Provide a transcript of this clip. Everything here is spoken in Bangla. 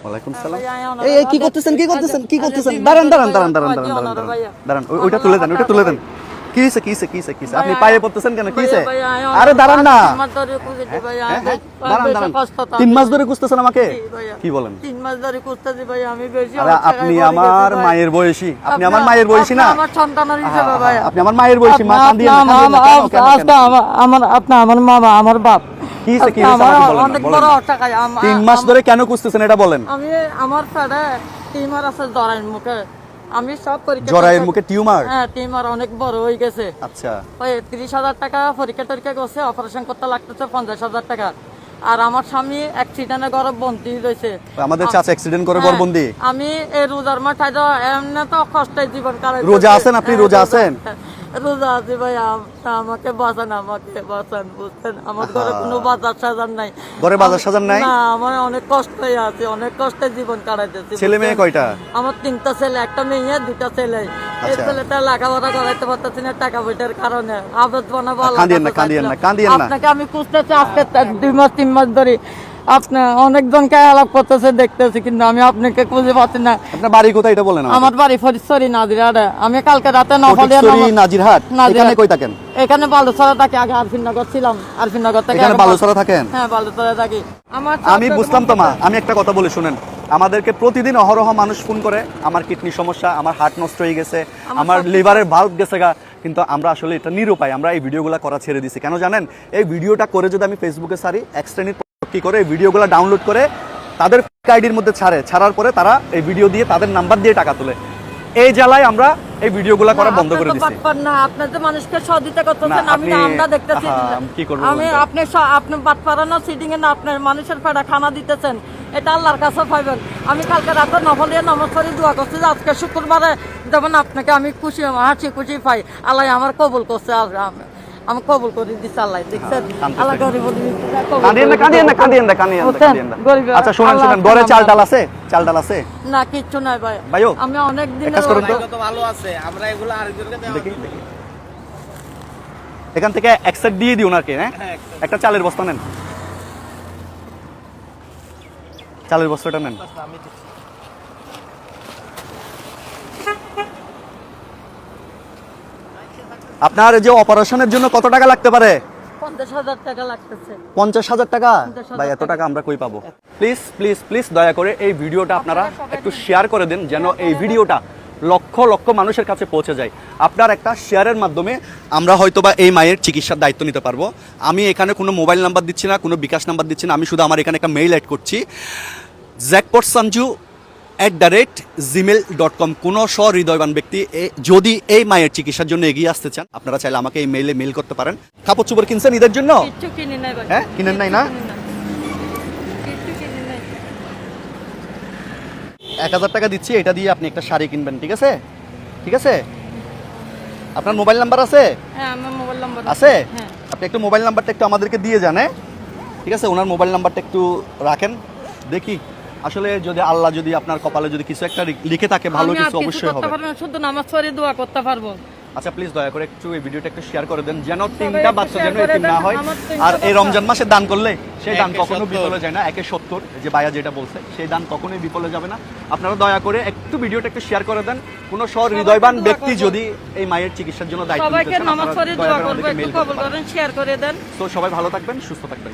ওয়ালাইকুম সালাম। এই কি করতেছেন দাঁড়ান ওইটা তুলে দেন কি হইছে আপনি পায়ে পড়তেছেন কেন? কি হইছে? আরে দাঁড়ান না, দাঁড়ান 3 মাস ধরে খুঁজতেছেন আমাকে? কি বলেন? 3 মাস ধরে খুঁজতেছি ভাই, আমি বেশি। আরে আপনি আমার মায়ের বয়সী, আপনি আমার মায়ের বয়সী না? আমার সন্তানের হিসেবে ভাই আপনি আমার মায়ের বয়সী। মা কান্দিয়ে না, আপনি আমার মামা, আমার বাপ। কি হইছে অনেক বড় টাকা। 3 মাস ধরে কেন খুঁজতেছেন এটা বলেন? আমি আমার পেটে টিউমার আছে জরায়ুর মুখে। আমি সব পরীক্ষা, জরায়ুর মুখে টিউমার? হ্যাঁ, টিউমার অনেক বড় হয়ে গেছে। আচ্ছা, 30,000 টাকা পরীক্ষা করছে, অপারেশন করতে লাগতেছে 50,000 টাকা। আর আমার স্বামী অ্যাক্সিডেন্টে গর্ভবতী হয়েছে। আমাদের চাচা অ্যাক্সিডেন্ট করে গর্ভবতী। আমি এই রোজার মাথায় এমনি তো কষ্টে জীবন কাটাই। রোজা আছেন আপনি? রোজা আছেন? রোজা আছি ভাই, আমাকে বাঁচান, বুঝছেন? আমার ঘরে কোনো বাজার সাজার নাই। ঘরে বাজার সাজার নাই? না, আমার অনেক কষ্টে আছে, অনেক কষ্টে জীবন কাটাইতেছি। ছেলে মেয়ে কয়টা? আমার 3টা ছেলে, একটা মেয়ে, 2টা ছেলে। এই ছেলেটা লেখাপড়া করাইতে পারতেছি না টাকা পয়সার কারণে। আবাদ বানাবো। আপনাকে আমি খুঁজতেছি আজকে 3 মাস ধরে। আপনি অনেকজনকে আলাপ করতেছে দেখতেছি, কিন্তু আমি আপনাকে খুঁজে পাচ্ছি না। আপনার বাড়ি কোথায় এটা বলেন? আমার বাড়ি ফরিদপুর নাজিরহাট। আমি কালকে রাতে নাজিরহাট। এখানে কই থাকেন? এখানে বালুচরা থাকি। আগে আরফিননগর ছিলাম, আরফিননগর থেকে। এখানে বালুচরা থাকেন? হ্যাঁ, বালুচরা থাকি। আমি বুঝলাম তো মা, আমি একটা কথা বলে শুনেন। আমাদেরকে প্রতিদিন অহরহ মানুষ ফোন করে, আমার কিডনি সমস্যা, আমার হার্ট নষ্ট হয়ে গেছে, আমার লিভারের ভাল্ব গেছে গা, কিন্তু আমরা আসলে এটা নিরুপায়। আমরা এই ভিডিওগুলো করা ছেড়ে দিছি। কেন জানেন? এই ভিডিওটা করে যদি আমি ফেসবুকে ছাড়ি, এক শ্রেণীর কি করে এই ভিডিওগুলো ডাউনলোড করে তাদের আইডির মধ্যে ছাড়ার পরে তারা এই ভিডিও দিয়ে তাদের নাম্বার দিয়ে টাকা তোলে। এই জ্বালায় আমরা এই ভিডিওগুলো করা বন্ধ করে দিয়েছি। না, আপনি যে মানুষকে সহযোগিতা করতেছেন, আমি আমরা দেখতেছি। কি করব আমি আপনি বাটপাড়া না সিটিং এ না আপনার মানুষের পেটে খানা দিতেছেন, এটা আল্লাহর কাছে পাইবেন। আমি কালকে রাতে নফলিয়া নামাজ পড়ে দোয়া করছি যে আজকে শুক্রবারে যেমন আপনাকে আমি হাসি খুশি পাই। আল্লাহ আমার কবুল করছে, আমি কবুল করে দিচ্ছি। আল্লাহ দেখছেন, আল্লাহ গরিব আচ্ছা শুনেন, ঘরে চাল ডাল আছে না? কিচ্ছু নাই ভাই। আমি অনেক দিন ভালো আছে, আমরা এগুলো আরেকজনকে দেখি এখান থেকে এক সেট দিয়ে দিও নাকি? হ্যাঁ, একটা চালের বস্তা নেন, চালের বস্তাটা নেন। আপনার যে অপারেশনের জন্য কত টাকা লাগতে পারে? 50,000 টাকা লাগতেছে। 50,000 টাকা? ভাই এত টাকা আমরা কই পাবো? প্লিজ প্লিজ প্লিজ দয়া করে এই ভিডিওটা আপনারা একটু শেয়ার করে দেন, যেন এই ভিডিওটা লক্ষ লক্ষ মানুষের কাছে পৌঁছে যায়। আপনার একটা শেয়ারের মাধ্যমে আমরা হয়তোবা এই মায়ের চিকিৎসার দায়িত্ব নিতে পারবো। আমি এখানে কোনো মোবাইল নাম্বার দিচ্ছি না, কোনো বিকাশ নাম্বার দিচ্ছি না, আমি শুধু আমার এখানে একটা মেইল অ্যাড করছি, jackpotsanju@gmail.com। কোনো সহৃদয়বান ব্যক্তি যদি এই মায়ের চিকিৎসার জন্য এগিয়ে আসতে চান, আপনারা চাইলে আমাকে এই মেইলে মেইল করতে পারেন। কাপড় চোপড় কিনছেন ঈদের জন্য? কিচ্ছু কিনি নাই ভাই। হ্যাঁ, কিনেন নাই না? 1000 টাকা দিচ্ছি, এটা দিয়ে আপনি একটা শাড়ি কিনবেন, ঠিক আছে? ঠিক আছে? আপনার মোবাইল নাম্বার আছে? হ্যাঁ, আমার মোবাইল নাম্বার আছে। হ্যাঁ, আপনি একটু মোবাইল নাম্বারটা একটু আমাদেরকে দিয়ে যান। ঠিক আছে, ওনার মোবাইল নাম্বারটা একটু রাখেন। দেখি আসলে যদি আল্লাহ যদি আপনার কপালে যদি কিছু একটা লিখে থাকে, ভালো কিছু অবশ্যই হবে। শুধু নামাজ পড়ে দোয়া করতে পারবো। আচ্ছা প্লিজ দয়া করে একটু এই ভিডিওটা একটু শেয়ার করে দেন, যেন 3টা বাচ্চা যেন এতিম না হয়। আর এই রমজান মাসে দান করলে সেই দান কখনো বিফলে যায় না। 170 যে বায়া যেটা বলছে, সেই দান কখনোই বিফলে যাবে না। আপনারা দয়া করে একটু ভিডিওটা একটু শেয়ার করে দেন। কোনো সহৃদয়বান ব্যক্তি যদি এই মায়ের চিকিৎসার জন্য দায়িত্ব নিতে চান, সবাইকে নামাজ পড়ে দোয়া করবেন, একটু কবুল করেন, শেয়ার করে দেন। তো সবাই ভালো থাকবেন, সুস্থ থাকবেন।